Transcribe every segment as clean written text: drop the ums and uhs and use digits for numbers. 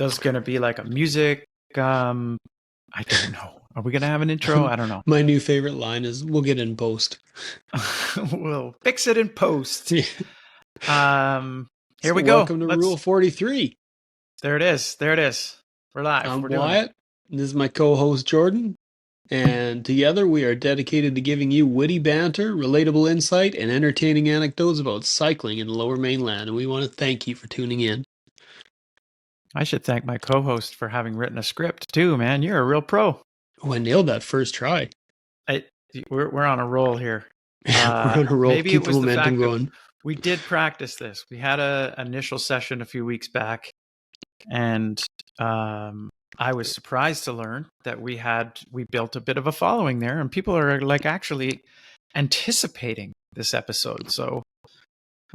there's going to be like a music. I don't know. Are we going to have an intro? I don't know. My new favorite line is, "We'll get in post." We'll fix it in post. Here So we go. Welcome to Rule 43. There it is. There it is. We're live. I'm We're doing Wyatt. This is my co-host Jordan. And together we are dedicated to giving you witty banter, relatable insight, and entertaining anecdotes about cycling in the Lower Mainland. And we want to thank you for tuning in. I should thank my co-host for having written a script too, man. You're a real pro. Oh, I nailed that first try. We're on a roll here. We're on a roll. Maybe Keep it was the momentum going. We did practice this. We had an initial session a few weeks back, and I was surprised to learn that we built a bit of a following there, and people are like actually anticipating this episode. So,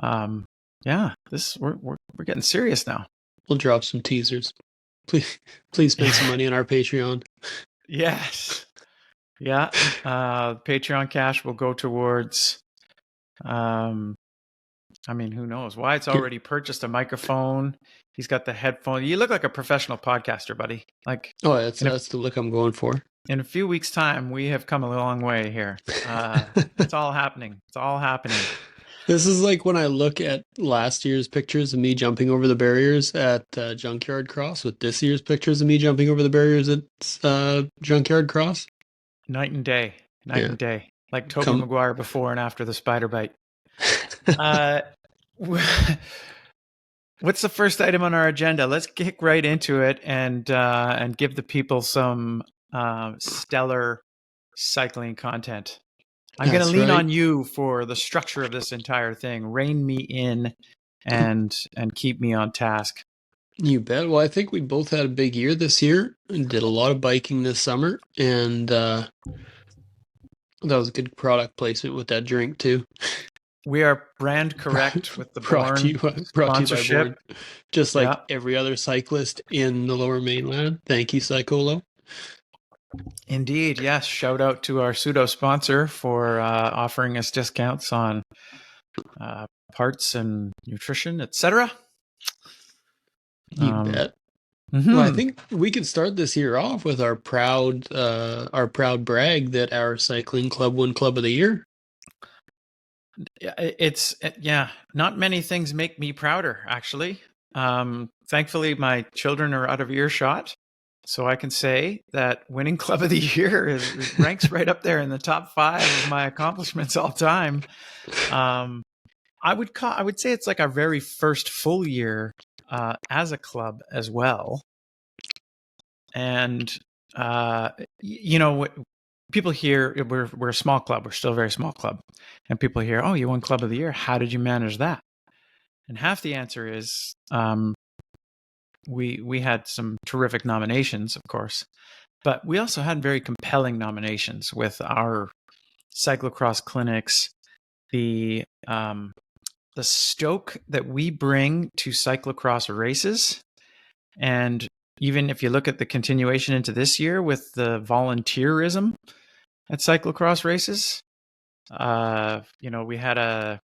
yeah, we're getting serious now. We'll drop some teasers. Please spend some money on our Patreon. Yes. Yeah. Patreon cash will go towards, who knows? Wyatt's already purchased a microphone. He's got the headphone. You look like a professional podcaster, buddy. That's the look I'm going for. In a few weeks' time, we have come a long way here. It's all happening. It's all happening. This is like when I look at last year's pictures of me jumping over the barriers at Junkyard Cross with this year's pictures of me jumping over the barriers at Junkyard Cross. Night and day. Night and day. Like Tobey Maguire before and after the spider bite. What's the first item on our agenda? Let's kick right into it and give the people some stellar cycling content. I'm going to lean on you for the structure of this entire thing. Rein me in and keep me on task. You bet. Well, I think we both had a big year this year and did a lot of biking this summer, and that was a good product placement with that drink too. We are brand correct with the brought to you by Born. Just like every other cyclist in the Lower Mainland. Thank you, Cycolo. Indeed, yes. Shout out to our pseudo sponsor for offering us discounts on parts and nutrition, etc. You bet. Well, I think we could start this year off with our proud brag that our cycling club won Club of the Year. Not many things make me prouder, actually. Thankfully, my children are out of earshot. So I can say that winning Club of the Year ranks right up there in the top 5 of my accomplishments all time. I would say it's like our very first full year as a club as well. And people hear we're a small club. We're still a very small club, and people hear, "Oh, you won Club of the Year. How did you manage that?" And half the answer is. We had some terrific nominations, of course, but we also had very compelling nominations with our cyclocross clinics, the stoke that we bring to cyclocross races, and even if you look at the continuation into this year with the volunteerism at cyclocross races, we had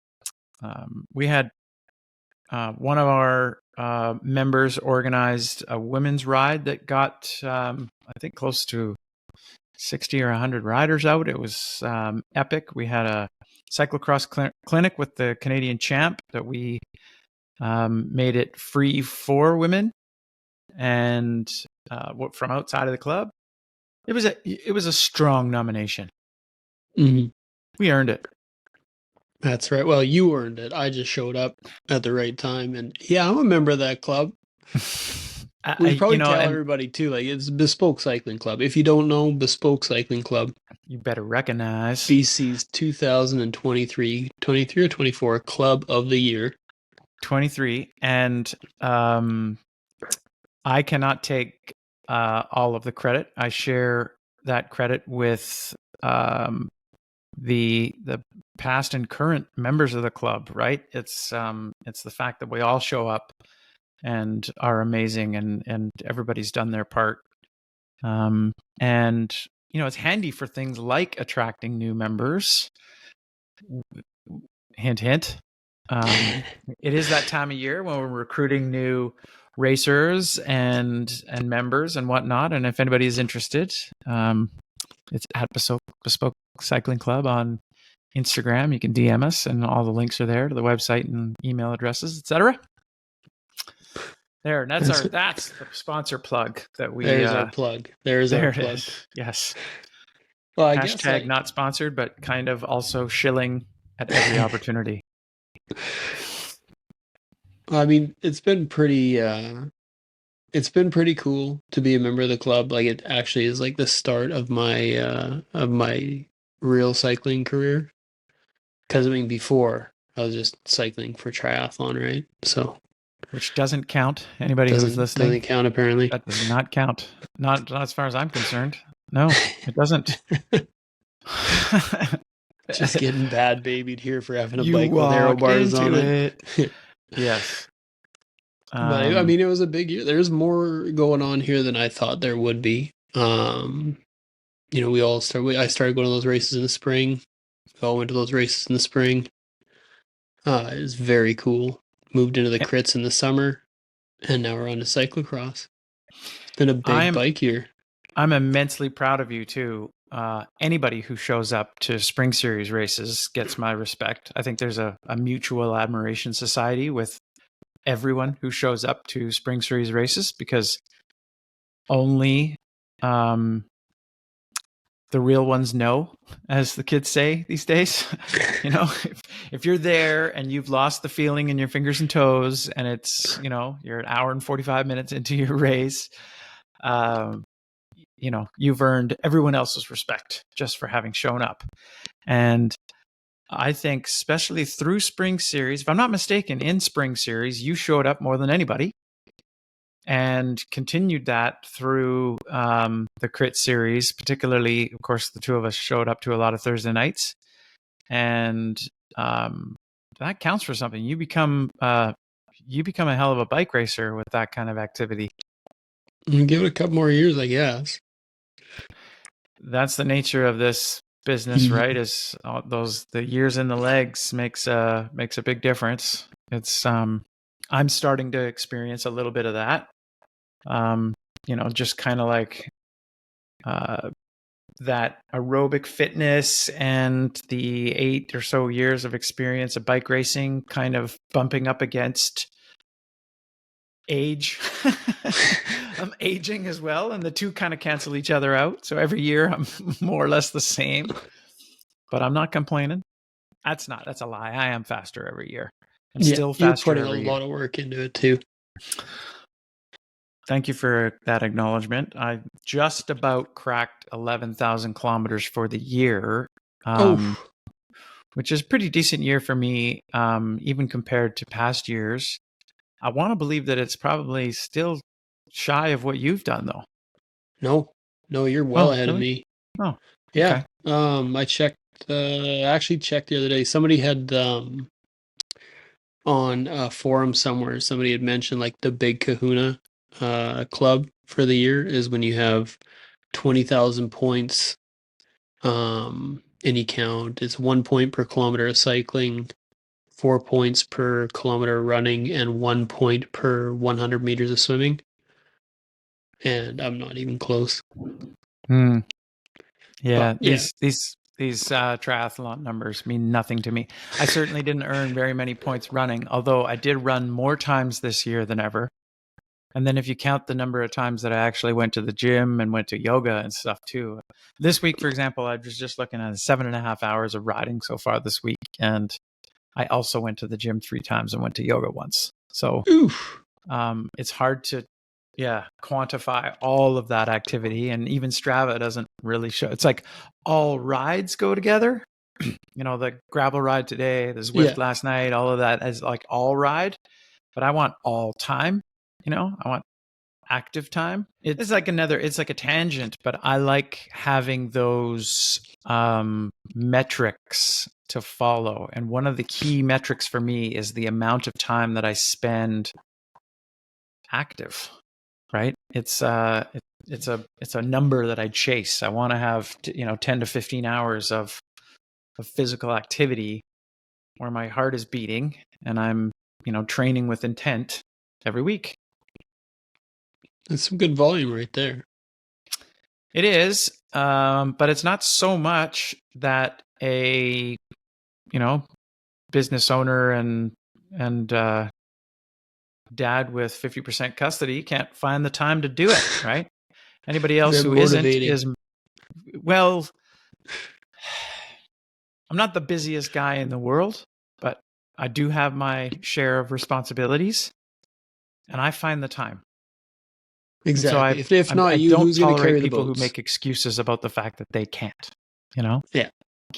one of our members organized a women's ride that got, I think, close to 60 or 100 riders out. It was epic. We had a cyclocross clinic with the Canadian champ that we made it free for women, and from outside of the club. It was a strong nomination. Mm-hmm. We earned it. That's right. Well, you earned it. I just showed up at the right time. And yeah, I'm a member of that club. We probably tell everybody too, like it's Bespoke Cycling Club. If you don't know, Bespoke Cycling Club. You better recognize. BC's 2023 or 24 Club of the Year. 23. And I cannot take all of the credit. I share that credit with the past and current members of the club, right? It's the fact that we all show up and are amazing, and everybody's done their part. And it's handy for things like attracting new members. Hint, hint. It is that time of year when we're recruiting new racers and members and whatnot. And if anybody is interested, it's at Bespoke Cycling Club on Instagram. You can DM us, and all the links are there to the website and email addresses, etc. There, and that's the sponsor plug that we. There's our plug. There's our plug. Yes. Well, I Hashtag guess not sponsored, but kind of also shilling at every opportunity. I mean, it's been pretty cool to be a member of the club. Like, it actually is like the start of my real cycling career. Because I mean, before I was just cycling for triathlon, right? So, which doesn't count. Anybody who's listening, doesn't count apparently. That does not count. Not as far as I'm concerned. No, it doesn't. Just getting bad babied here for having a bike with aero bars on it. Yes. But I mean, it was a big year. There's more going on here than I thought there would be. I started going to those races in the spring. We all went to those races in the spring. It was very cool. Moved into the crits in the summer, and now we're on to cyclocross. It's been a big bike year. I'm immensely proud of you too. Anybody who shows up to Spring Series races gets my respect. I think there's a mutual admiration society with everyone who shows up to Spring Series races, because only the real ones know, as the kids say these days. If you're there and you've lost the feeling in your fingers and toes, and it's, you're an hour and 45 minutes into your race, you've earned everyone else's respect just for having shown up. And I think, especially through Spring Series, if I'm not mistaken, in Spring Series, you showed up more than anybody, and continued that through the Crit Series. Particularly, of course, the two of us showed up to a lot of Thursday nights, and that counts for something. You become a hell of a bike racer with that kind of activity. Give it a couple more years, I guess. That's the nature of this business, right? Is the years in the legs makes a big difference. It's I'm starting to experience a little bit of that. Just kind of like that aerobic fitness and the 8 or so years of experience of bike racing kind of bumping up against age. I'm aging as well, and the two kind of cancel each other out. So every year I'm more or less the same, but I'm not complaining. That's a lie. I am faster every year. I'm still faster every year. You're putting a lot of work into it too. Thank you for that acknowledgement. I just about cracked 11,000 kilometers for the year, which is a pretty decent year for me, even compared to past years. I want to believe that it's probably still shy of what you've done, though. No, you're well ahead of me. Oh, yeah. Okay. I checked. Actually checked the other day. Somebody had on a forum somewhere. Somebody had mentioned like the Big Kahuna club for the year is when you have 20,000 points. Any count. It's 1 point per kilometer of cycling, 4 points per kilometer running, and 1 point per 100 meters of swimming. And I'm not even close. Yeah, these triathlon numbers mean nothing to me. I certainly didn't earn very many points running, although I did run more times this year than ever. And then if you count the number of times that I actually went to the gym and went to yoga and stuff too. This week, for example, I was just looking at 7.5 hours of riding so far this week. And I also went to the gym 3 times and went to yoga once. So it's hard to quantify all of that activity. And even Strava doesn't really show. It's like all rides go together. The gravel ride today, the Zwift last night, all of that is like all ride. But I want all time. I want active time. It's like a tangent, but I like having those metrics to follow. And one of the key metrics for me is the amount of time that I spend active, right? It's a number that I chase. I want to have 10 to 15 hours of physical activity where my heart is beating and I'm training with intent every week. That's some good volume right there. It is, but it's not so much that a business owner and dad with 50% custody can't find the time to do it, right? Anybody else Very who isn't motivating. is, well, I'm not the busiest guy in the world, but I do have my share of responsibilities, and I find the time. And so Exactly. If not I you, don't who's going to carry tolerate the people who boats? make excuses about the fact that they can't, you know? Yeah.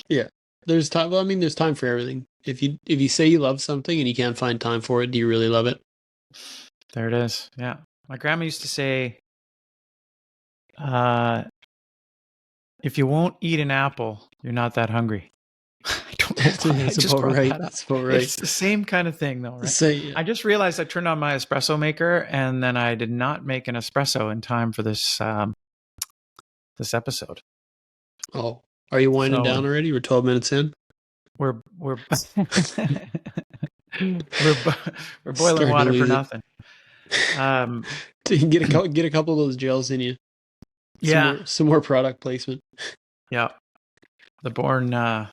Yeah. There's time. Well, I mean, there's time for everything. If you say you love something and you can't find time for it, do you really love it? There it is. Yeah. My grandma used to say, uh, if you won't eat an apple, you're not that hungry. I don't know why I That's just about brought right. that up. That's about right. It's the same kind of thing, though, right? Say, I just realized I turned on my espresso maker, and then I did not make an espresso in time for this this episode. oh, are you winding So down already? We're 12 minutes in. we're we're we're we're boiling Starting to water for lose it. nothing. Um, Get a couple of those gels in you. yeah, Some more product placement. yeah. The Born. I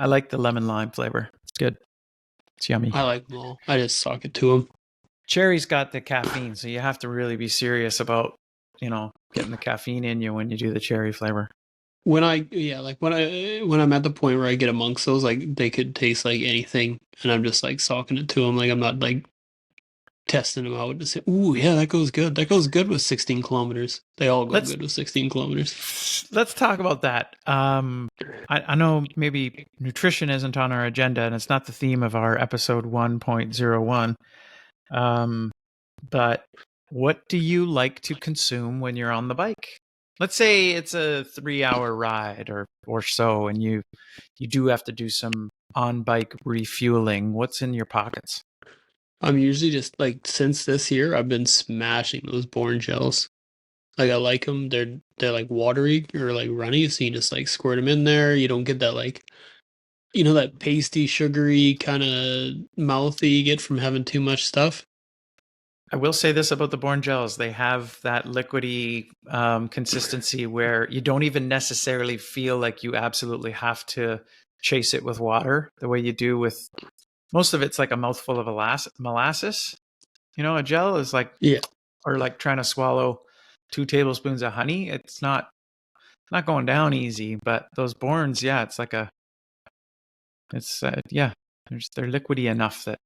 like the lemon lime flavor. It's good. It's yummy. I like them all. I just sock it to them. Cherry's got the caffeine, so you have to really be serious about getting the caffeine in you when you do the cherry flavor. When I'm at the point where I get amongst those, like they could taste like anything, and I'm just like socking it to them. Like I'm not like testing them out to say, "Ooh, yeah, that goes good. That goes good with 16 kilometers." They all go Let's good with 16 kilometers. let's talk about that. I know maybe nutrition isn't on our agenda, and it's not the theme of our episode 1.01. But what do you like to consume when you're on the bike? Let's say it's a 3-hour ride or so, and you do have to do some on bike refueling. What's in your pockets? I'm usually just like since this year, I've been smashing those Born gels. Like I like them. They're like watery or like runny, so you just like squirt them in there. You don't get that like that pasty, sugary kind of mouth that you get from having too much stuff. I will say this about the Born gels. They have that liquidy consistency where you don't even necessarily feel like you absolutely have to chase it with water the way you do with most of it's like a mouthful of molasses. A gel is like, Yeah, or like trying to swallow 2 tablespoons of honey. It's not going down easy, but those Borns, yeah, it's like yeah, they're liquidy enough that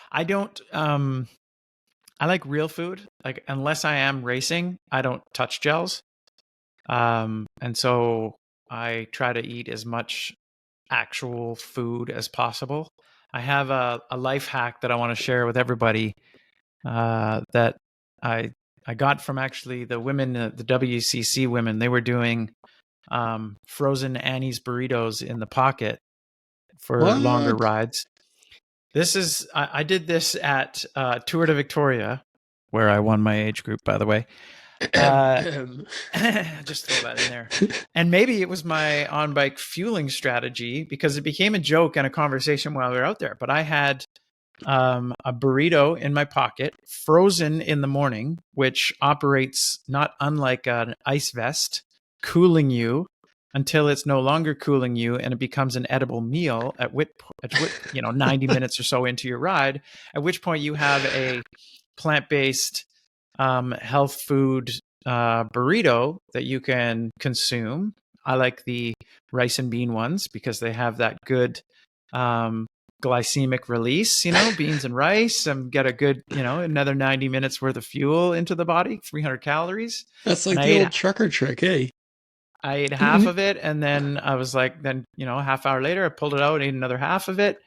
I don't, I like real food. Like, unless I am racing, I don't touch gels. And so I try to eat as much actual food as possible. I have a life hack that I want to share with everybody that I I got from actually the women, the WCC women. They were doing frozen Annie's burritos in the pocket for longer what? rides. I did this at Tour de Victoria, where I won my age group, by the way. Just throw that in there. And maybe it was my on bike fueling strategy because it became a joke and a conversation while we were out there. But I had a burrito in my pocket, frozen in the morning, which operates not unlike an ice vest, cooling you until it's no longer cooling you and it becomes an edible meal at which 90 minutes or so into your ride, at which point you have a plant-based health food burrito that you can consume. I like the rice and bean ones because they have that good glycemic release, beans and rice, and get a good, another 90 minutes worth of fuel into the body, 300 calories. That's And like the old trucker trick, hey? I ate half of it, and then I was like, then a half hour later, I pulled it out and ate another half of it.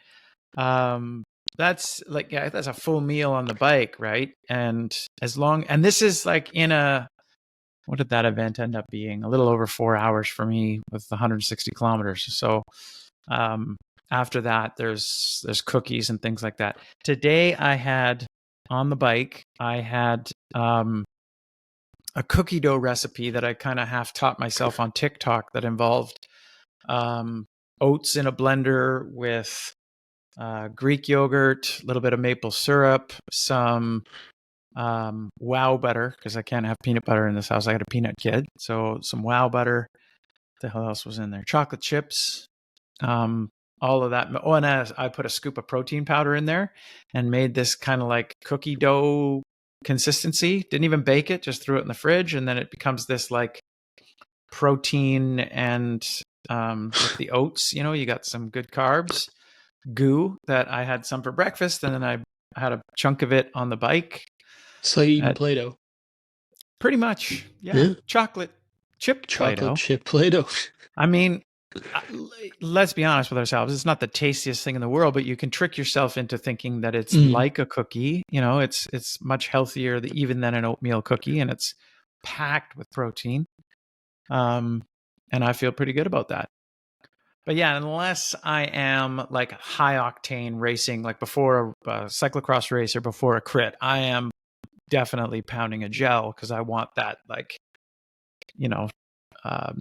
That's like, yeah, that's a full meal on the bike, right? And this is like what did that event end up being? A little over 4 hours for me with 160 kilometers. So after that, there's cookies and things like that. Today I had on the bike, I had a cookie dough recipe that I kind of half taught myself on TikTok that involved oats in a blender with Greek yogurt, a little bit of maple syrup, some wow butter, because I can't have peanut butter in this house. I got a peanut kid. So some wow butter. What the hell else was in there? Chocolate chips. All of that. Oh, and I put a scoop of protein powder in there and made this kind of like cookie dough consistency. Didn't even bake it, just threw it in the fridge. And then it becomes this like protein and with the oats, you got some good carbs, goo that I had some for breakfast. And then I had a chunk of it on the bike. So you eating Play-Doh? Pretty much. Yeah. Chocolate chip Play-Doh. Chocolate chip Play-Doh. I mean, let's be honest with ourselves. It's not the tastiest thing in the world, but you can trick yourself into thinking that it's like a cookie. It's much healthier even than an oatmeal cookie, and it's packed with protein. And I feel pretty good about that. But yeah, unless I am like high octane racing, like before a cyclocross race or before a crit, I am definitely pounding a gel because I want that like,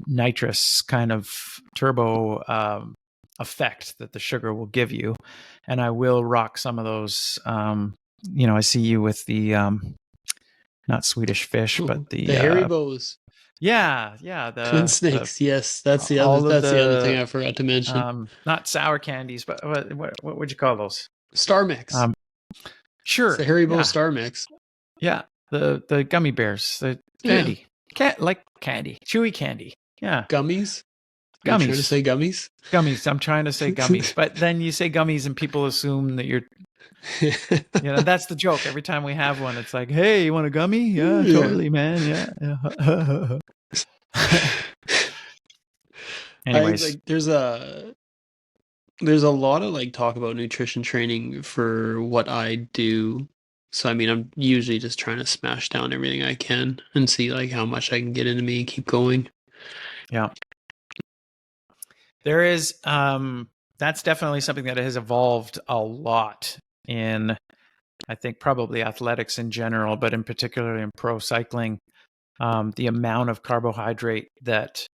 nitrous kind of turbo effect that the sugar will give you. And I will rock some of those. I see you with the not Swedish fish, but the Haribos. Yeah, the Twin snakes. Yes, that's the other thing I forgot to mention. Not sour candies, but what would you call those? Star Mix. Sure, it's the Haribo Star Mix. Yeah, the gummy bears, the candy, like candy, chewy candy. Yeah, gummies. Gummies. Are you trying to say gummies? Gummies. I'm trying to say gummies, but then you say gummies, and people assume that you're. That's the joke. Every time we have one, it's like, "Hey, you want a gummy? Yeah, totally, man. Yeah." Anyways, there's a lot of like talk about nutrition training for what I do. So I mean, I'm usually just trying to smash down everything I can and see like how much I can get into me and keep going. Yeah. There is that's definitely something that has evolved a lot in, I think, probably athletics in general, but in particular in pro cycling. The amount of carbohydrate that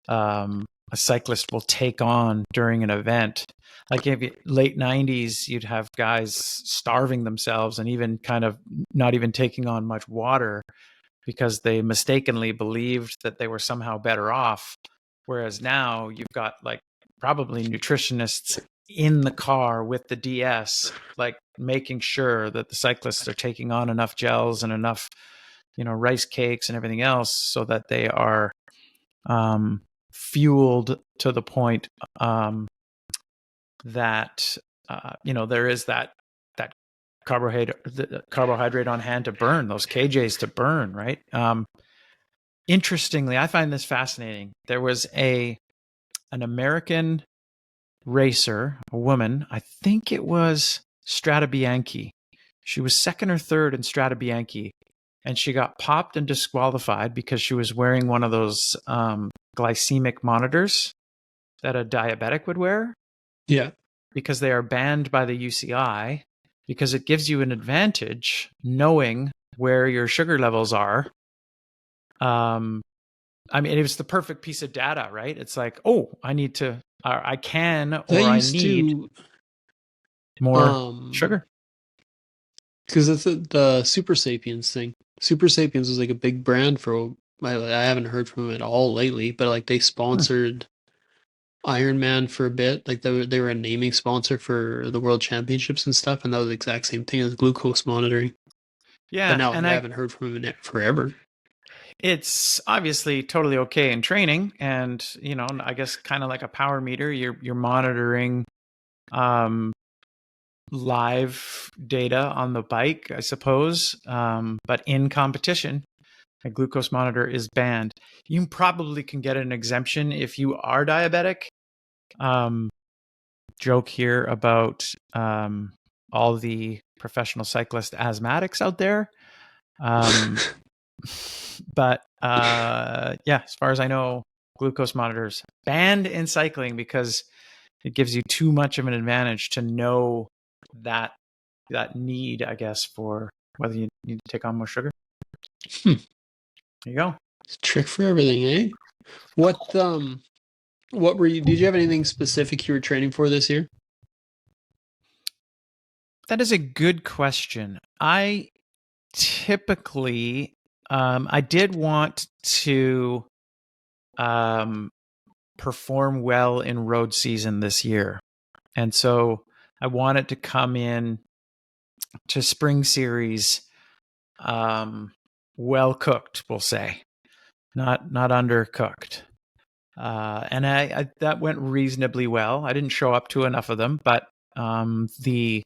a cyclist will take on during an event. Like late 90s, you'd have guys starving themselves and even kind of not even taking on much water because they mistakenly believed that they were somehow better off. Whereas now you've got like probably nutritionists in the car with the DS, like making sure that the cyclists are taking on enough gels and enough, rice cakes and everything else so that they are fueled to the point that there is that carbohydrate on hand to burn, those kJs to burn, right? Interestingly, I find this fascinating. There was an American racer, a woman, I think it was Strade Bianchi. She was second or third in Strade Bianchi, and she got popped and disqualified because she was wearing one of those glycemic monitors that a diabetic would wear. Yeah. Because they are banned by the UCI, because it gives you an advantage knowing where your sugar levels are. I mean, it was the perfect piece of data, right? It's like, oh, I need to, I can, or I need more sugar. Because it's the Super Sapiens thing. Super Sapiens was like a big brand for, I haven't heard from them at all lately, but like they sponsored Ironman for a bit. Like they were a naming sponsor for the World Championships and stuff, and that was the exact same thing as glucose monitoring. Yeah, but now I haven't heard from him in forever. It's obviously totally okay in training, and I guess kind of like a power meter. You're monitoring live data on the bike, I suppose. But in competition, a glucose monitor is banned. You probably can get an exemption if you are diabetic. Joke here about all the professional cyclist asthmatics out there. But as far as I know, glucose monitors banned in cycling because it gives you too much of an advantage to know that need, I guess, for whether you need to take on more sugar. There you go. It's a trick for everything, eh? What were you? Did you have anything specific you were training for this year? That is a good question. I typically, I did want to perform well in road season this year. And so I wanted to come in to spring series well cooked, we'll say, not undercooked. And I that went reasonably well. I didn't show up to enough of them, but the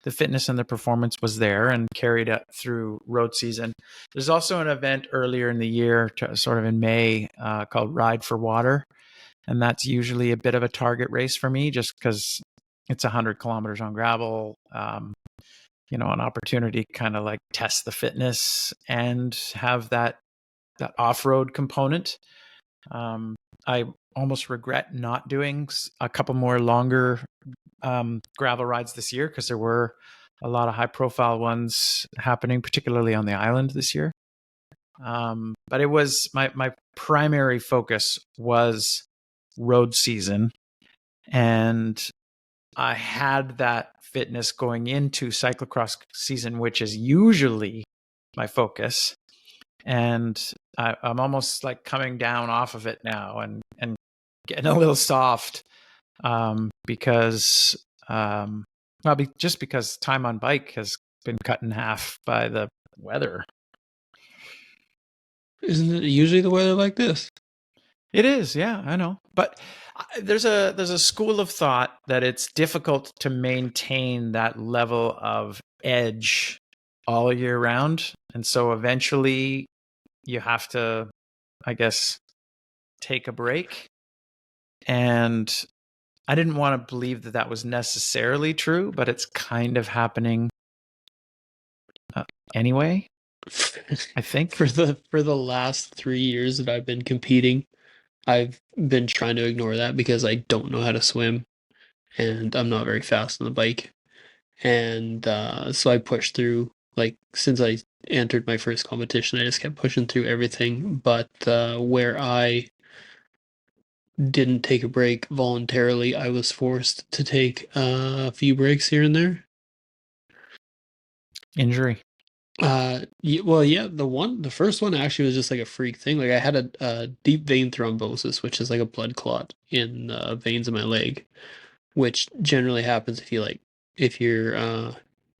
fitness and the performance was there and carried it through road season. There's also an event earlier in the year, sort of in May, called Ride for Water, and that's usually a bit of a target race for me, just because it's 100 kilometers on gravel. An opportunity to kind of like test the fitness and have that off-road component. I almost regret not doing a couple more longer gravel rides this year, because there were a lot of high-profile ones happening, particularly on the island this year. But it was my primary focus was road season, and I had that fitness going into cyclocross season, which is usually my focus. And I'm almost like coming down off of it now and getting a little soft, because just because time on bike has been cut in half by the weather. Isn't it usually the weather like this? It is, yeah, I know. But there's a school of thought that it's difficult to maintain that level of edge all year round. And so eventually you have to, I guess, take a break. And I didn't want to believe that that was necessarily true, but it's kind of happening anyway, I think. For the last 3 years that I've been competing, I've been trying to ignore that because I don't know how to swim and I'm not very fast on the bike. And so I pushed through, like, since I entered my first competition, I just kept pushing through everything. But where I didn't take a break voluntarily, I was forced to take a few breaks here and there. Injury. Well, yeah, the first one actually was just like a freak thing. Like I had a deep vein thrombosis, which is like a blood clot in veins in my leg, which generally happens if you're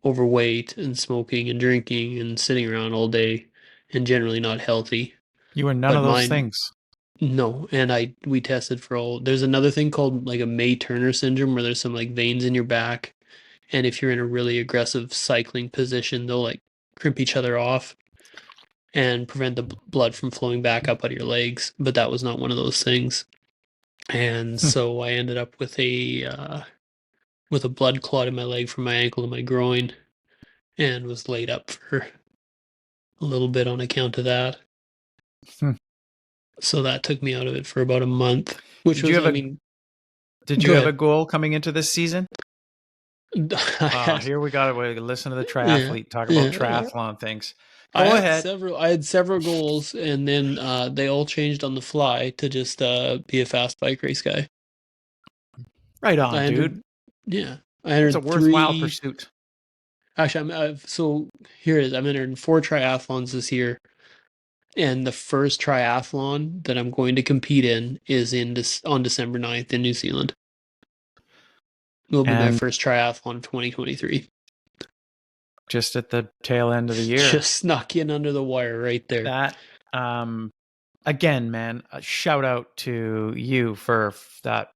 overweight and smoking and drinking and sitting around all day and generally not healthy. You were none But of those mine, things. no, and we tested for all. There's another thing called like a May-Turner syndrome where there's some like veins in your back, and if you're in a really aggressive cycling position, they'll like crimp each other off and prevent the blood from flowing back up out of your legs. But that was not one of those things, and so I ended up with a blood clot in my leg from my ankle to my groin, and was laid up for a little bit on account of that. So that took me out of it for about a month, which Did you have a goal coming into this season? Here we got to listen to the triathlete talk about triathlon things. Go ahead. I had several goals, and then they all changed on the fly to just be a fast bike race guy. Right on, dude. Yeah, I entered it's a worthwhile pursuit. Actually, so here it is. I'm entered in 4 triathlons this year, and the first triathlon that I'm going to compete in is on December 9th in New Zealand. It will be my first triathlon of 2023. Just at the tail end of the year. Just snuck in under the wire right there. That, again, man, a shout out to you for that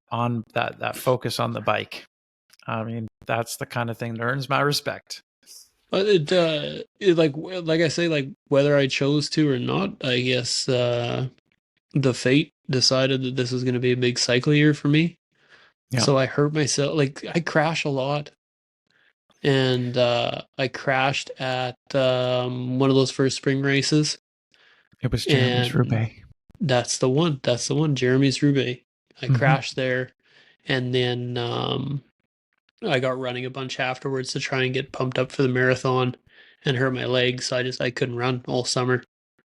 focus on the bike. I mean, that's the kind of thing that earns my respect. It like I say, like whether I chose to or not, I guess the fate decided that this was going to be a big cycle year for me. Yeah. So I hurt myself. Like I crash a lot, and I crashed at one of those first spring races. It was Jeremy's Roubaix. That's the one. Jeremy's Roubaix. I crashed there, and then I got running a bunch afterwards to try and get pumped up for the marathon, and hurt my legs. So I couldn't run all summer.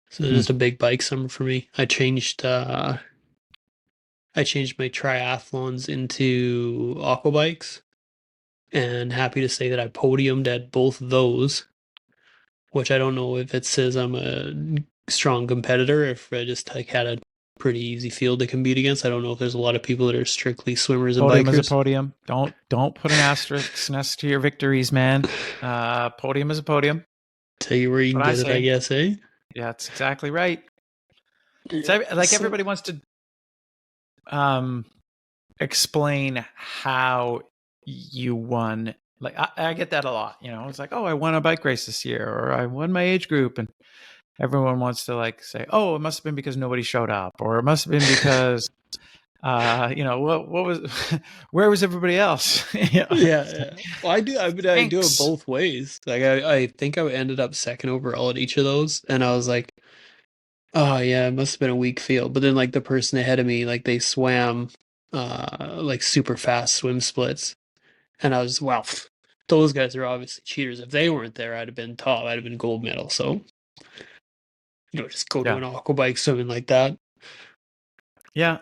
So it was just a big bike summer for me. I changed my triathlons into aqua bikes, and happy to say that I podiumed at both of those. which I don't know if it says I'm a strong competitor, if I just like had a pretty easy field to compete against. I don't know if there's a lot of people that are strictly swimmers and Podium bikers. is a podium. Don't put an asterisk next to your victories, man. Podium is a podium. Tell you where you can get it, I guess, eh? Yeah, that's exactly right. So, like everybody wants to explain how you won. Like I get that a lot. You know, it's like, oh, I won a bike race this year, or I won my age group, and everyone wants to like say, oh, it must have been because nobody showed up, or it must have been because you know, what was where was everybody else? You know? Yeah. Well, I do it both ways. Like I think I ended up second overall at each of those, and I was like, oh yeah, it must have been a weak field. But then like the person ahead of me, like they swam like super fast swim splits. And I was, wow, those guys are obviously cheaters. If they weren't there, I'd have been top. I'd have been gold medal. So, just go to an aqua bike swimming like that. Yeah.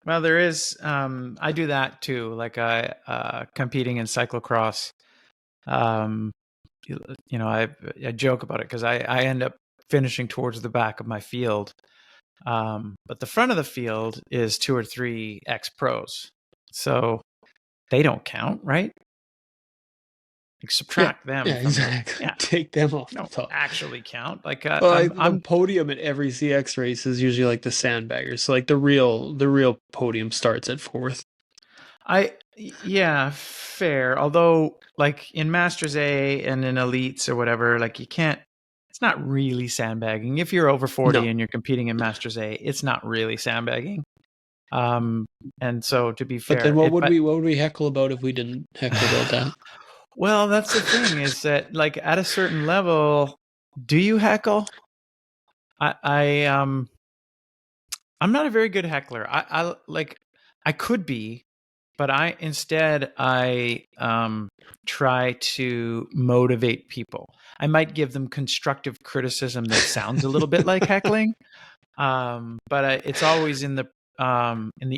Well, there is, I do that too. Like competing in cyclocross. You know, I joke about it because I end up finishing towards the back of my field. But the front of the field is 2 or 3 ex-pros. So they don't count, right? Like subtract them. Yeah, exactly. Take them off. Don't actually count. Like I'm podium at every CX race is usually like the sandbaggers. So like the real podium starts at 4th. Yeah, fair. Although like in Masters A and in Elites or whatever, like you can't. It's not really sandbagging. If you're over 40 and you're competing in Masters A, it's not really sandbagging. And so to be fair, but then what would we heckle about if we didn't heckle about that? Well, that's the thing is that like at a certain level, do you heckle? I'm not a very good heckler. I could be, but I try to motivate people. I might give them constructive criticism that sounds a little bit like heckling, but it's always in the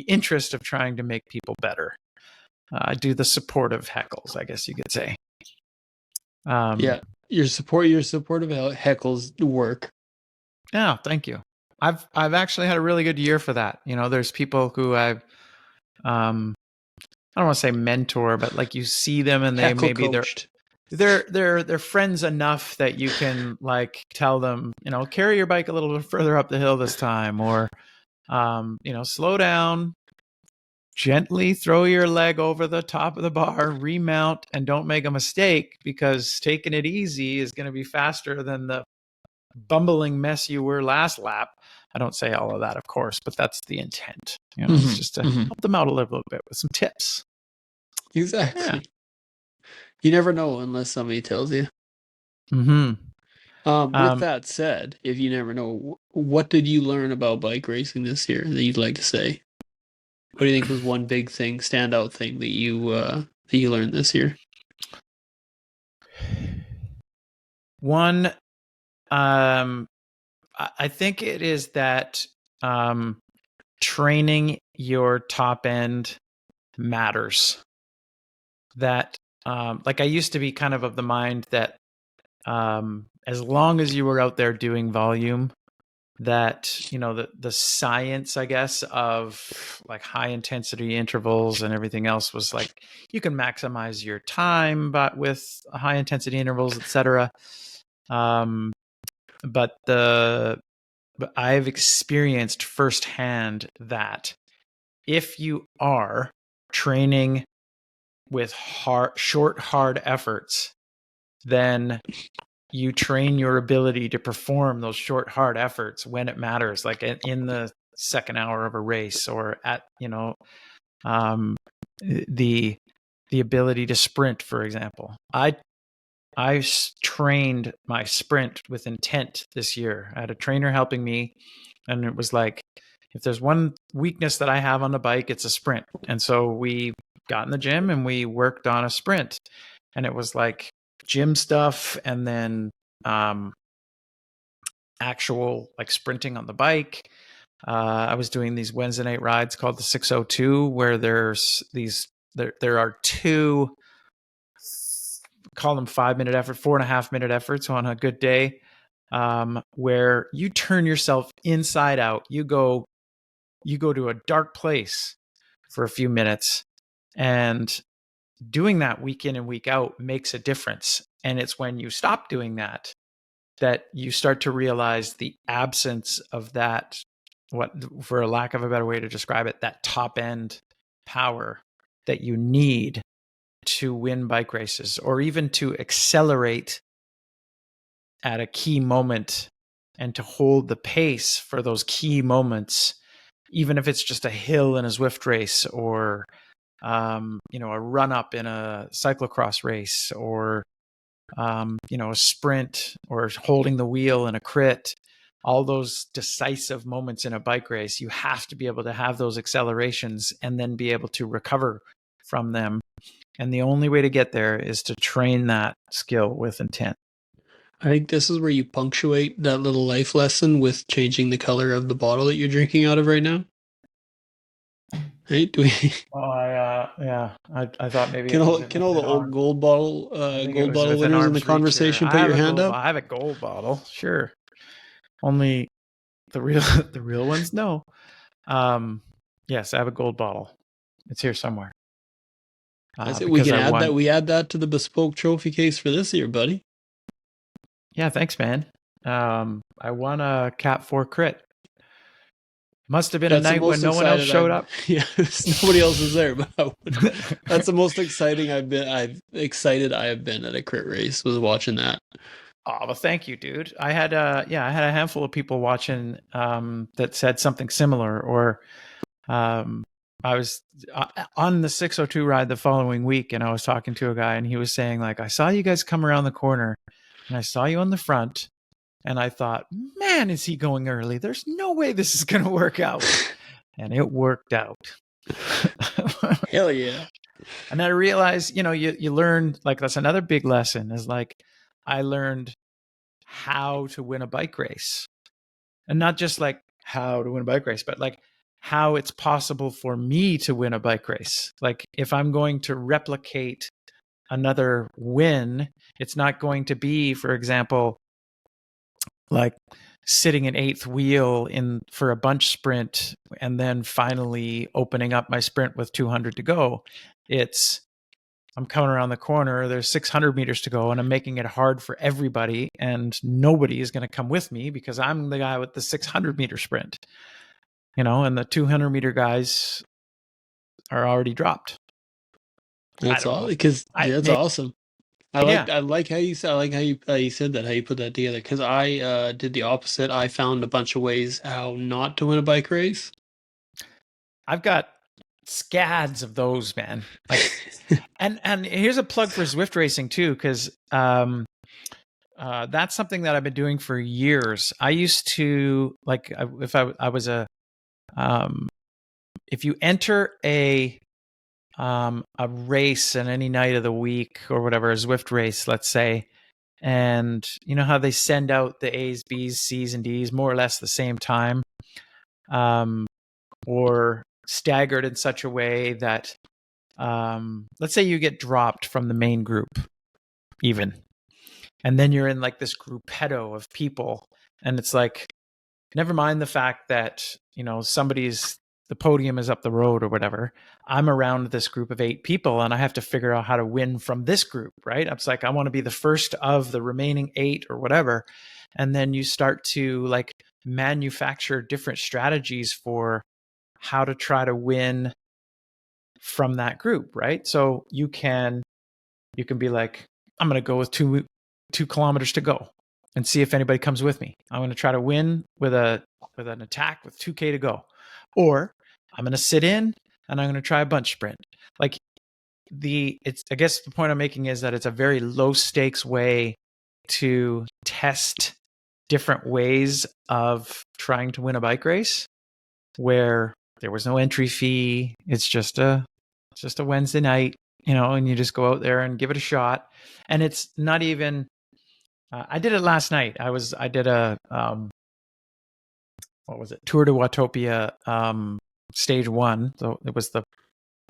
interest of trying to make people better. I do the supportive heckles, I guess you could say. Yeah, your supportive heckles work. Yeah, thank you. I've actually had a really good year for that. You know, there's people who I've I don't want to say mentor, but like you see them and they maybe they're friends enough that you can like tell them, you know, carry your bike a little bit further up the hill this time, or you know, slow down, gently throw your leg over the top of the bar, remount, and don't make a mistake, because taking it easy is going to be faster than the bumbling mess you were last lap. I don't say all of that, of course, but that's the intent. You know, it's just to help them out a little bit with some tips. Exactly. Yeah. You never know unless somebody tells you. Mm-hmm. With that said, if you never know, what did you learn about bike racing this year that you'd like to say? What do you think was one big thing, standout thing that you learned this year? One, I think it is that training your top end matters. That like I used to be kind of the mind that as long as you were out there doing volume, that, you know, the science, I guess, of like high intensity intervals and everything else was like you can maximize your time, but with high intensity intervals, etc. But I've experienced firsthand that if you are training with short, hard efforts, then you train your ability to perform those short, hard efforts when it matters, like in the second hour of a race, or at, you know, the ability to sprint, for example. I trained my sprint with intent this year. I had a trainer helping me, and it was like, if there's one weakness that I have on the bike, it's a sprint. And so we got in the gym and we worked on a sprint, and it was like gym stuff and then actual like sprinting on the bike. I was doing these Wednesday night rides called the 602, where there are 2, call them 5-minute effort, 4.5-minute efforts on a good day. where you turn yourself inside out. You go to a dark place for a few minutes, and doing that week in and week out makes a difference. And it's when you stop doing that you start to realize the absence of that, what, for a lack of a better way to describe it, that top end power that you need to win bike races, or even to accelerate at a key moment and to hold the pace for those key moments, even if it's just a hill in a Zwift race, or a run up in a cyclocross race, or a sprint, or holding the wheel in a crit. All those decisive moments in a bike race, you have to be able to have those accelerations and then be able to recover from them. And the only way to get there is to train that skill with intent. I think this is where you punctuate that little life lesson with changing the color of the bottle that you're drinking out of right now. Right? Do we? Oh, I thought maybe Can all the old gold bottle winners in the conversation put your hand up? I have a gold bottle, sure. Only the real ones, no. Yes, I have a gold bottle. It's here somewhere. We add that to the bespoke trophy case for this year, buddy. Yeah, thanks, man. I won a Cat 4 crit. Must have been a night when no one else showed up. Yeah, nobody else was there. But that's the most exciting I have been at a crit race, was watching that. Oh, well, thank you, dude. I had a handful of people watching that said something similar, or I was on the 602 ride the following week, and I was talking to a guy, and he was saying, like, I saw you guys come around the corner, and I saw you on the front, and I thought, man, is he going early? There's no way this is going to work out. And it worked out. Hell yeah. And I realized, you learn, like, that's another big lesson, is like, I learned how to win a bike race. And not just like how to win a bike race, but like how it's possible for me to win a bike race. Like, if I'm going to replicate another win, it's not going to be, for example, like sitting an eighth wheel for a bunch sprint and then finally opening up my sprint with 200 to go. It's, I'm coming around the corner, there's 600 meters to go, and I'm making it hard for everybody, and nobody is going to come with me because I'm the guy with the 600 meter sprint, and the 200 meter guys are already dropped. That's all, because that's awesome. I like how you said that, how you put that together, because I did the opposite. I found a bunch of ways how not to win a bike race. I've got scads of those, man. Like, and here's a plug for Zwift racing too, because that's something that I've been doing for years. I used to, like, if you enter a race in any night of the week or whatever, a Zwift race, let's say, and you know how they send out the A's, B's, C's, and D's more or less the same time, or staggered in such a way that, let's say you get dropped from the main group, even, and then you're in like this gruppetto of people, and it's like, never mind the fact that, the podium is up the road or whatever. I'm around this group of 8 people, and I have to figure out how to win from this group, right? It's like, I want to be the first of the remaining 8 or whatever. And then you start to like manufacture different strategies for how to try to win from that group, right? So you can be like, I'm going to go with 2 kilometers to go and see if anybody comes with me. I'm going to try to win with an attack with 2K to go. Or I'm going to sit in and I'm going to try a bunch sprint. Like, I guess the point I'm making is that it's a very low stakes way to test different ways of trying to win a bike race, where there was no entry fee. It's just a Wednesday night, and you just go out there and give it a shot. And it's not even, I did it last night. I did a, what was it? Tour de Watopia, stage 1. So it was the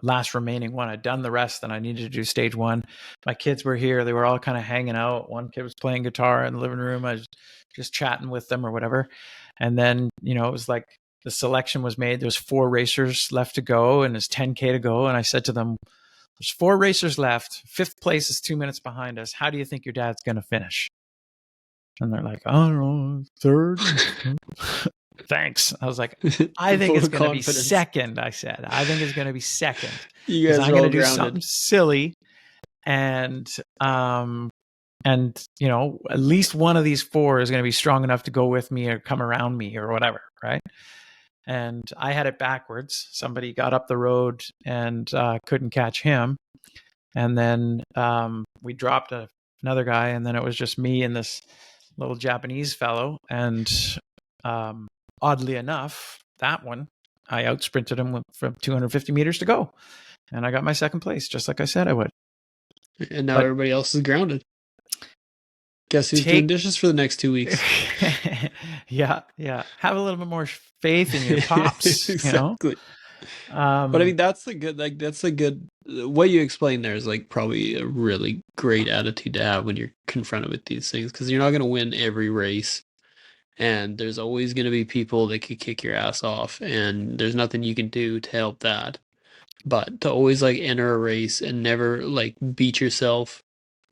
last remaining one. I'd done the rest and I needed to do stage one. My kids were here. They were all kind of hanging out. One kid was playing guitar in the living room. I was just chatting with them or whatever. And then, you know, it was like the selection was made. There's 4 racers left to go and there's 10K to go. And I said to them, there's 4 racers left. 5th place is 2 minutes behind us. How do you think your dad's going to finish? And they're like, I don't know, 3rd. Thanks. I was like, I think it's going to be 2nd. I said, I think it's going to be 2nd. You guys I'm going to do something silly. And you know, at least one of these 4 is going to be strong enough to go with me or come around me or whatever. Right. And I had it backwards. Somebody got up the road and couldn't catch him. And then we dropped another guy. And then it was just me and this little Japanese fellow. And oddly enough, that one, I outsprinted him from 250 meters to go. And I got my 2nd place, just like I said I would. And now everybody else is grounded. Guess who's doing dishes for the next 2 weeks? Yeah. Have a little bit more faith in your pops. Exactly. You know? But I mean, that's a good. What you explained there is like probably a really great attitude to have when you're confronted with these things, because you're not going to win every race, and there's always going to be people that could kick your ass off, and there's nothing you can do to help that. But to always like enter a race and never like beat yourself,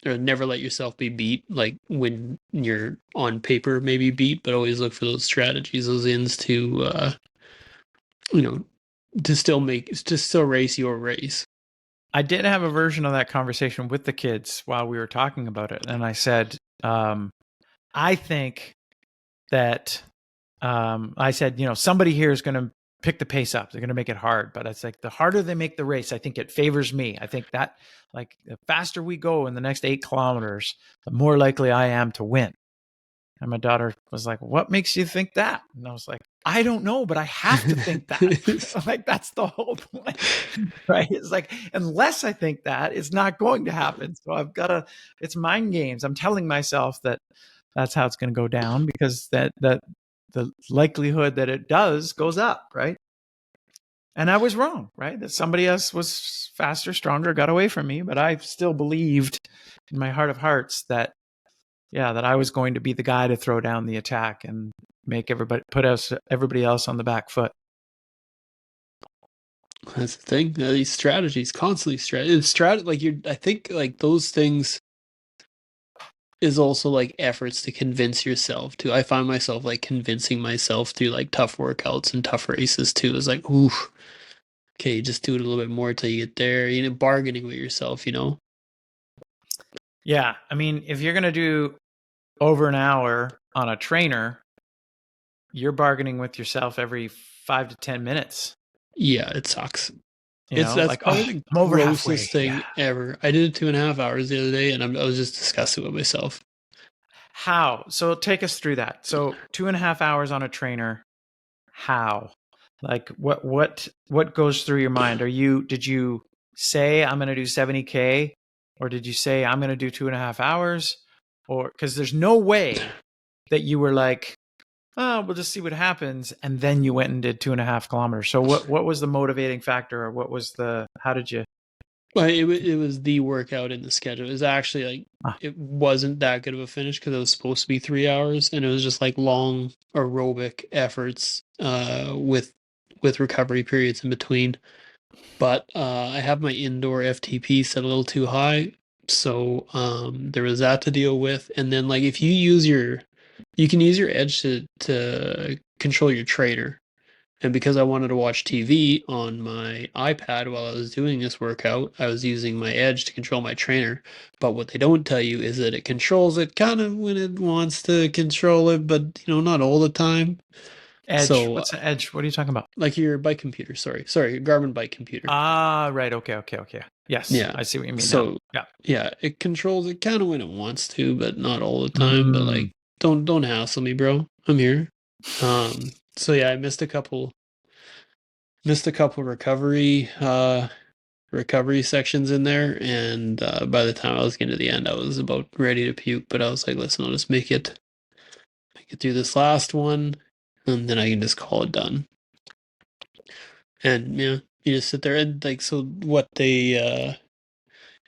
or never let yourself be beat, like when you're on paper maybe beat, but always look for those strategies, those ins to you know, to still race your race. I did have a version of that conversation with the kids while we were talking about it, and I said, I think that I said, you know, somebody here is going to pick the pace up. They're going to make it hard, but it's like the harder they make the race, I think it favors me. I think that like the faster we go in the next 8 kilometers, the more likely I am to win. And my daughter was like, what makes you think that? And I was like, I don't know, but I have to think that. Like, that's the whole point, right? It's like, unless I think that, it's not going to happen. So I've got to, it's mind games. I'm telling myself that that's how it's going to go down, because that the likelihood that it does goes up, right? And I was wrong, right? That somebody else was faster, stronger, got away from me, but I still believed in my heart of hearts that, yeah, that I was going to be the guy to throw down the attack and make everybody else on the back foot. That's the thing. These strategies, constantly I think like those things is also like efforts to convince yourself to. I find myself like convincing myself through like tough workouts and tough races too. It's like, ooh, okay, just do it a little bit more till you get there. You know, bargaining with yourself, you know? Yeah. I mean, if you're going to do over an hour on a trainer, you're bargaining with yourself every 5 to 10 minutes. Yeah, it sucks. That's like, probably the grossest thing ever. I did it 2.5 hours the other day, and I was just disgusted with myself. How? So take us through that. So 2.5 hours on a trainer. How? Like what goes through your mind? Did you say I'm going to do 70K, or did you say I'm going to do 2.5 hours? Or because there's no way that you were like, oh, we'll just see what happens, and then you went and did 2.5 kilometers. So what was the motivating factor, or how did you? Well, it was the workout in the schedule. It was actually like it wasn't that good of a finish because it was supposed to be 3 hours, and it was just like long aerobic efforts with recovery periods in between. But I have my indoor FTP set a little too high, so there was that to deal with. And then like if you can use your edge to control your trainer. And because I wanted to watch TV on my iPad while I was doing this workout, I was using my edge to control my trainer. But what they don't tell you is that it controls it kind of when it wants to control it, but you know, not all the time. Edge. So, what's an edge? What are you talking about? Like your bike computer. Sorry, your Garmin bike computer. Ah, right. Okay. Yes. Yeah. I see what you mean. So now. Yeah, it controls it kind of when it wants to, but not all the time. But like, don't hassle me, bro. I'm here. So yeah, I missed a couple recovery sections in there, and by the time I was getting to the end, I was about ready to puke. But I was like, listen, I'll just make it through this last one, and then I can just call it done. And yeah, You just sit there and like, so what they,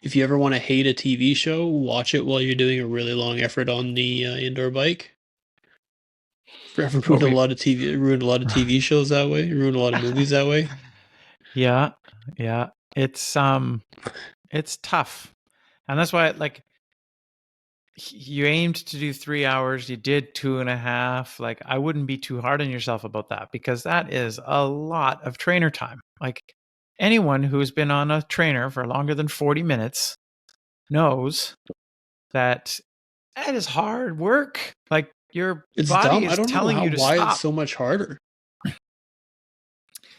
if you ever want to hate a TV show, watch it while you're doing a really long effort on the indoor bike. Ever ruined ruined a lot of TV shows that way, ruined a lot of movies that way. Yeah, yeah. It's tough. And that's why, like, you aimed to do 3 hours, you did 2.5. Like, I wouldn't be too hard on yourself about that, because that is a lot of trainer time. Like, anyone who's been on a trainer for longer than 40 minutes knows that that is hard work. Like, your body is telling you to stop. Why it's so much harder.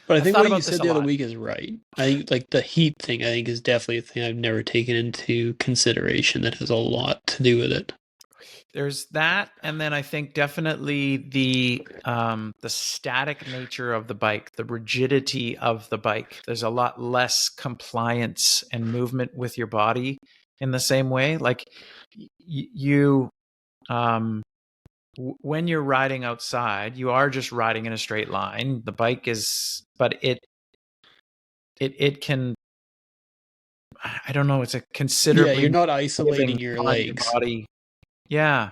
But I think what you said the other week is right. I think like the heat thing, I think, is definitely a thing I've never taken into consideration that has a lot to do with it. There's that, and then I think definitely the static nature of the bike, the rigidity of the bike. There's a lot less compliance and movement with your body in the same way. Like you, when you're riding outside, you are just riding in a straight line. The bike is, but it can. I don't know. It's a considerably. Yeah, you're not isolating your legs. Your body. Yeah.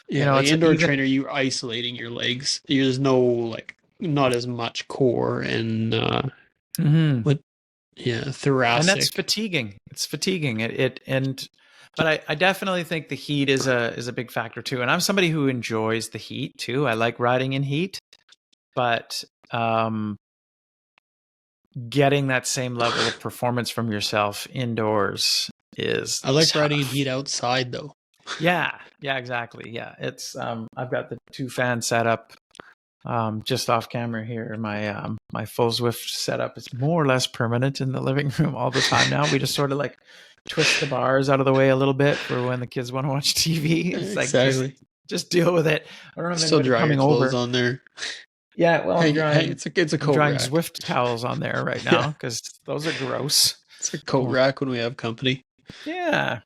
Yeah, like indoor trainer, you're isolating your legs. There's no, like, not as much core and thoracic. And that's fatiguing. It's fatiguing. But I definitely think the heat is a big factor too. And I'm somebody who enjoys the heat too. I like riding in heat, but getting that same level of performance from yourself indoors is I like riding in heat outside though. Yeah, exactly. Yeah, it's I've got the 2 fan setup just off camera here. My full Zwift setup is more or less permanent in the living room all the time now. We just sort of like twist the bars out of the way a little bit for when the kids want to watch TV. It's like exactly. Just deal with it. I don't know if still dry coming your clothes over on there. Yeah, well, I'm drying, it's a coat drying rack. Zwift towels on there right now because those are gross. It's a coat rack when we have company. Yeah.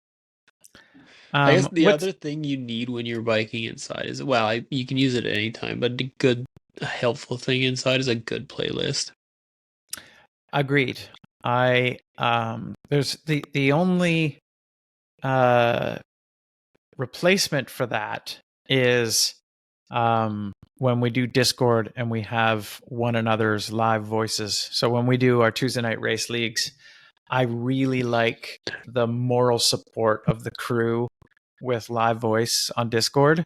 I guess the other thing you need when you're biking inside is, well, you can use it at any time, but a helpful thing inside is a good playlist. Agreed. There's the only replacement for that is when we do Discord and we have one another's live voices. So when we do our Tuesday night race leagues, I really like the moral support of the crew with live voice on Discord.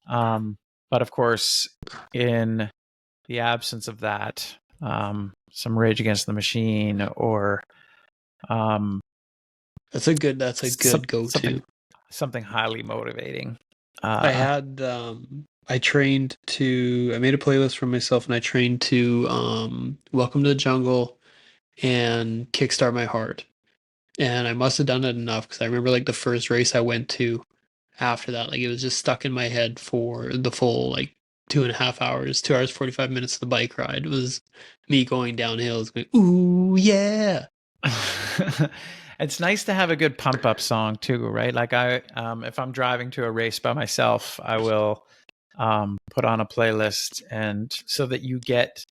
But of course, in the absence of that, some Rage Against the Machine or that's a good go-to. Something highly motivating. I made a playlist for myself and I trained to Welcome to the Jungle and Kickstart My Heart. And I must have done it enough because I remember like the first race I went to after that, like it was just stuck in my head for the full like 2.5 hours, 2 hours 45 minutes of the bike ride. It was me going down hills going, ooh yeah. It's nice to have a good pump up song too, right? Like if I'm driving to a race by myself, I will put on a playlist, and so that you get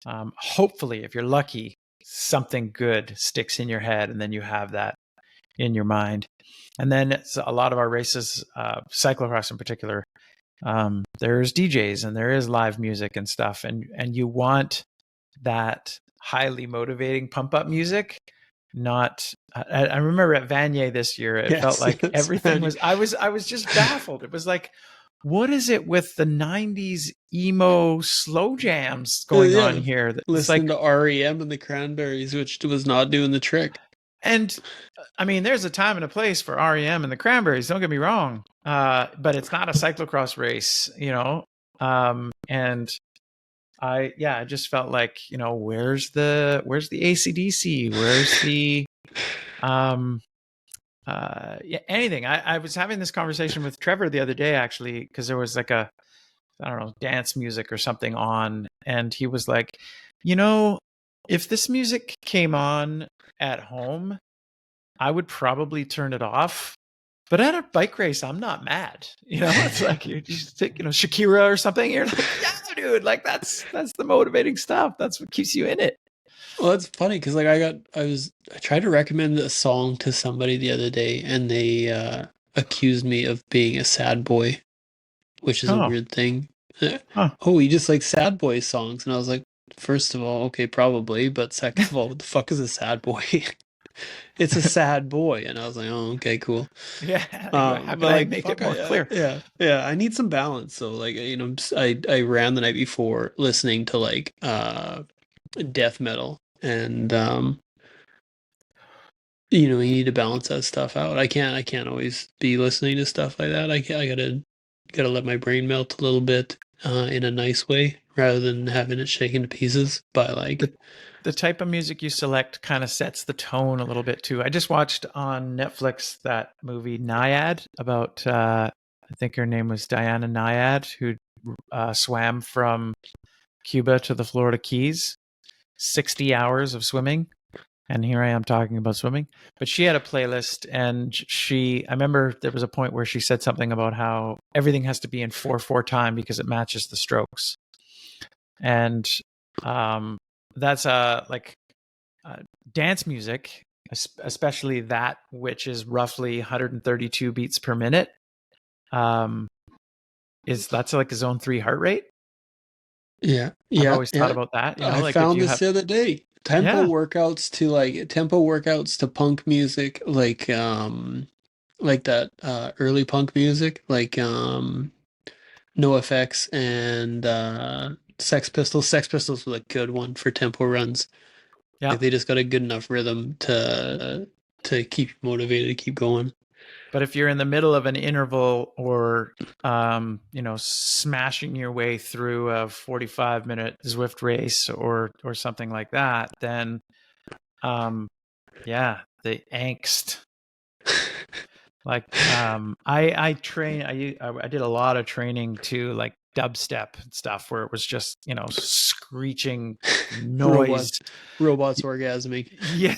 hopefully, if you're lucky, something good sticks in your head, and then you have that in your mind. And then a lot of our races, cyclocross in particular, there's DJs and there is live music and stuff, and you want that highly motivating pump up music. Not, I remember at Vanier this year, it felt like everything was. I was just baffled. It was like, what is it with the 90s emo slow jams going on here? Listening to REM and the Cranberries, which was not doing the trick. And I mean, there's a time and a place for REM and the Cranberries, don't get me wrong. But it's not a cyclocross race, and I just felt like, where's the AC/DC? Where's the anything? I was having this conversation with Trevor the other day, actually, because there was like I don't know, dance music or something on, and he was like, if this music came on at home, I would probably turn it off. But at a bike race, I'm not mad. It's like you just take, Shakira or something. You're like, yeah, dude, like that's the motivating stuff. That's what keeps you in it. Well, it's funny because like I tried to recommend a song to somebody the other day, and they accused me of being a sad boy, which is a Oh, weird thing. huh. Oh, you just like sad boy songs, and I was like, first of all, okay, probably, but second of all, what the fuck is a sad boy? It's a sad boy, and I was like, oh, okay, cool. Yeah. How can But I like, make it fuck, more clear? yeah, I need some balance. So like, I ran the night before listening to like death metal, and you need to balance that stuff out. I can't always be listening to stuff like that. I gotta let my brain melt a little bit in a nice way rather than having it shaken to pieces by like, The type of music you select kind of sets the tone a little bit too. I just watched on Netflix that movie Naiad about I think her name was Diana Naiad, who swam from Cuba to the Florida Keys, 60 hours of swimming. And here I am talking about swimming. But she had a playlist, and I remember there was a point where she said something about how everything has to be in 4/4 time because it matches the strokes. And um, that's like dance music, especially that which is roughly 132 beats per minute, um, that's like a zone 3 heart rate. yeah, I've yeah, always thought yeah. about that. I Like if found you this have, the other day. yeah, Tempo workouts to punk music, like that early punk music, like No Effects and Sex Pistols. Sex Pistols was a good one for tempo runs. yeah. Like they just got a good enough rhythm to keep you motivated to keep going. But if you're in the middle of an interval or, smashing your way through a 45-minute Zwift race or something like that, then, yeah, the angst. Like, I train. I did a lot of training to like dubstep and stuff where it was just screeching noise. robots, robots orgasming. Yeah.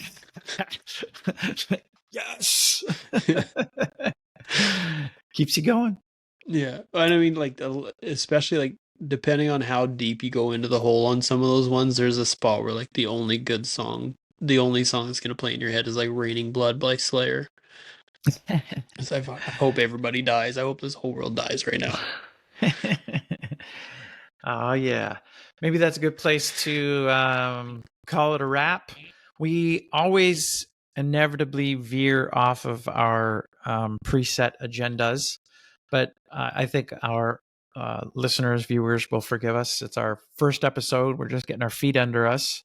Yes. Keeps you going. Yeah, and I mean, like, especially like depending on how deep you go into the hole on some of those ones, there's a spot where like the only song that's gonna play in your head is like "Raining Blood" by Slayer. So I hope everybody dies. I hope this whole world dies right now. Oh yeah, maybe that's a good place to call it a wrap. We always inevitably veer off of our preset agendas, but I think our listeners, viewers will forgive us. It's our first episode. We're just getting our feet under us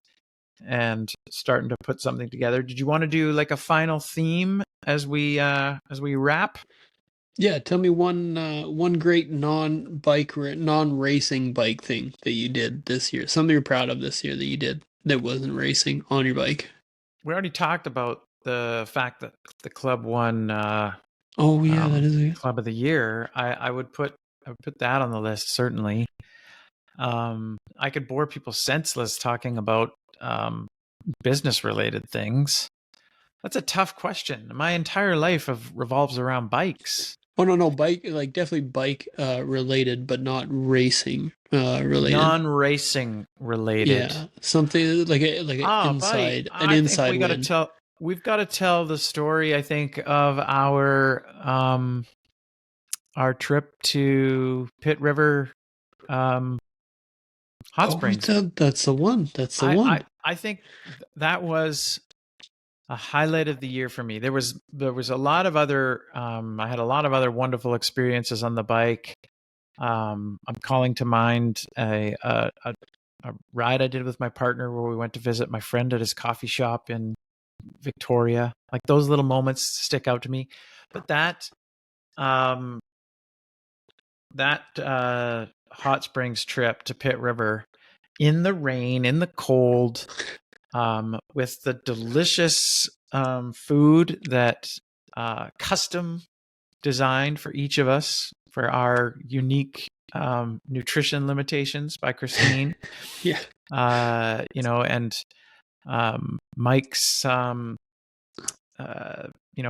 and starting to put something together. Did you want to do like a final theme as we wrap? Yeah, tell me one great non racing bike thing that you did this year. Something you're proud of this year that you did that wasn't racing on your bike. We already talked about the fact that the club won Oh yeah, that is it. club of the year. I would put that on the list certainly. I could bore people senseless talking about business related things. That's a tough question. My entire life revolves around bikes. Oh no, bike like definitely bike related, but not racing related. Non-racing related. Yeah, something like a Ah, buddy, inside an I think inside win. we've got to tell the story, I think, of our trip to Pitt River Hot Oh, Springs. that's the one. That's the I, one. I, I think that was a highlight of the year for me. There was a lot of other I had a lot of other wonderful experiences on the bike. I'm calling to mind a ride I did with my partner where we went to visit my friend at his coffee shop in Victoria. Like those little moments stick out to me. But um, that hot springs trip to Pitt River in the rain, in the cold, with the delicious food that custom designed for each of us for our unique nutrition limitations by Christine. Yeah. And Mike's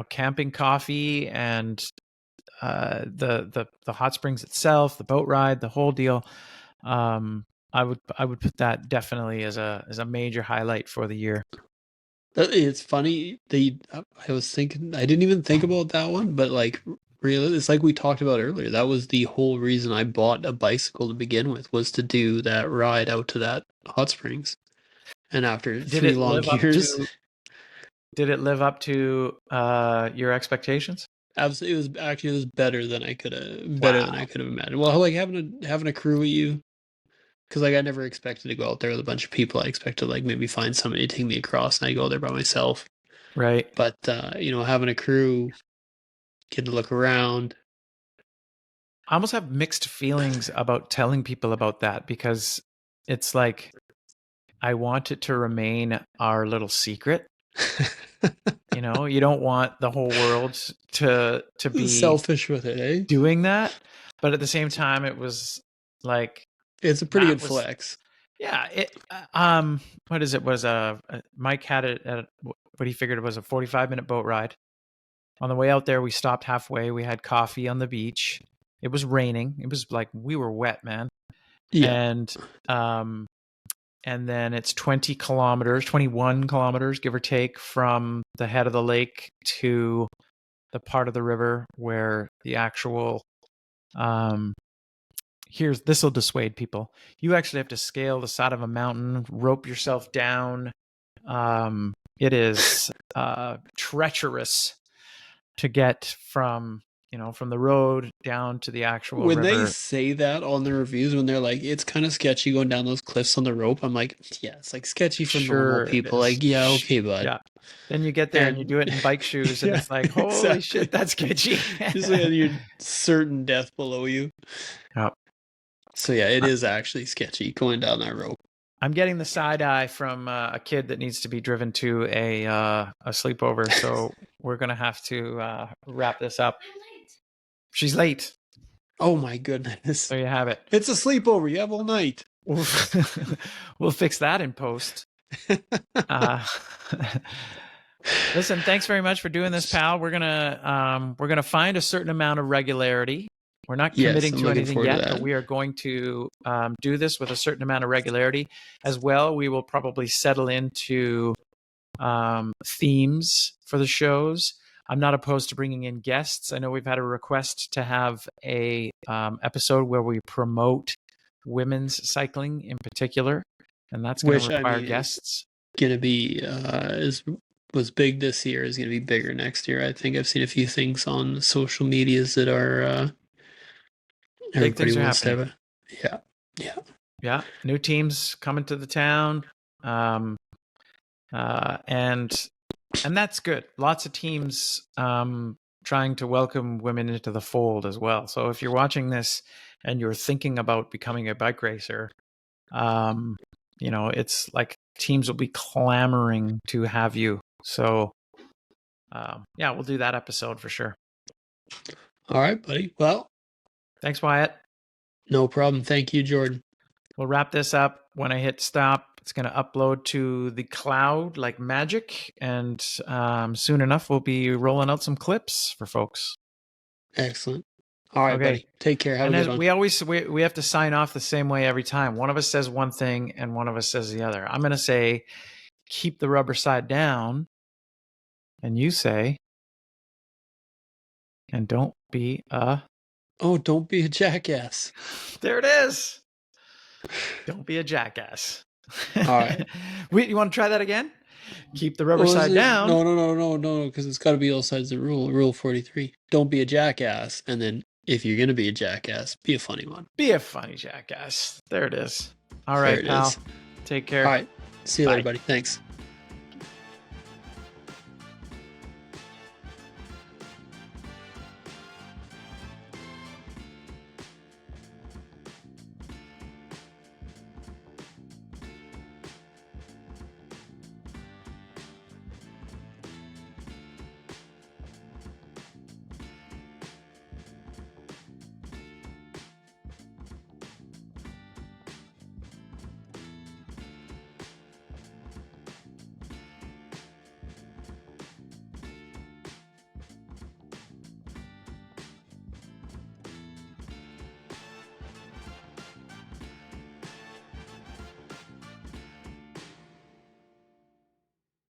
camping coffee and the hot springs itself, the boat ride, the whole deal. I would put that definitely as a major highlight for the year. It's funny. I was thinking, I didn't even think about that one, but like, really, it's like we talked about earlier. That was the whole reason I bought a bicycle to begin with, was to do that ride out to that hot springs. And after Did 3 it long live up years, to your expectations? absolutely, it was better than I could have Wow. imagined. Well, like having a crew with you, because like I never expected to go out there with a bunch of people. I expected like maybe find somebody to take me across, and I go there by myself. Right. But having a crew, getting to look around. I almost have mixed feelings about telling people about that, because it's like I want it to remain our little secret. You don't want the whole world to be Selfish with it, eh? doing that, but at the same time, it was like It's a pretty that good was flex. yeah. What is it? Was Mike had it at what he figured was a 45-minute boat ride. On the way out there, we stopped halfway. We had coffee on the beach. It was raining. It was like we were wet, man. Yeah. And then it's 21 kilometers, give or take, from the head of the lake to the part of the river where the actual this will dissuade people. You actually have to scale the side of a mountain, rope yourself down. It is treacherous to get from the road down to the actual When they river. say that on the reviews, when they're like, it's kind of sketchy going down those cliffs on the rope, I'm like, yeah, it's like sketchy for normal people. Like, yeah, okay, bud. Yeah. Then you get there and you do it in bike shoes, and it's like, holy shit, that's sketchy. Just like you're certain death below you. Yep. So yeah, it is actually sketchy going down that rope. I'm getting the side eye from a kid that needs to be driven to a sleepover, so we're gonna have to wrap this up. She's late. Oh my goodness! There you have it. It's a sleepover. You have all night. We'll fix that in post. Listen, thanks very much for doing this, pal. We're gonna find a certain amount of regularity. We're not committing to anything yet, but we are going to do this with a certain amount of regularity as well. We will probably settle into themes for the shows. I'm not opposed to bringing in guests. I know we've had a request to have a episode where we promote women's cycling in particular, and that's going to require guests. Going to be was big this year, is going to be bigger next year. I think I've seen a few things on social medias that are big things are happening. Yeah. New teams coming to the town, and that's good. Lots of teams trying to welcome women into the fold as well. So if you're watching this and you're thinking about becoming a bike racer, it's like teams will be clamoring to have you. So we'll do that episode for sure. All right, buddy. Well, thanks, Wyatt. No problem. Thank you, Jordan. We'll wrap this up. When I hit stop, it's going to upload to the cloud like magic, and soon enough we'll be rolling out some clips for folks. Excellent. All right, buddy. Take care. Have a good one. We have to sign off the same way every time. One of us says one thing and one of us says the other. I'm going to say, keep the rubber side down, and you say, and don't be a jackass. There it is. Don't be a jackass. All right. Wait, you want to try that again? Keep the rubber side down. No, because it's got to be all sides of the rule. Rule 43. Don't be a jackass. And then if you're going to be a jackass, be a funny one. Be a funny jackass. There it is. All right, pal. Take care. All right. See you later, buddy. Thanks.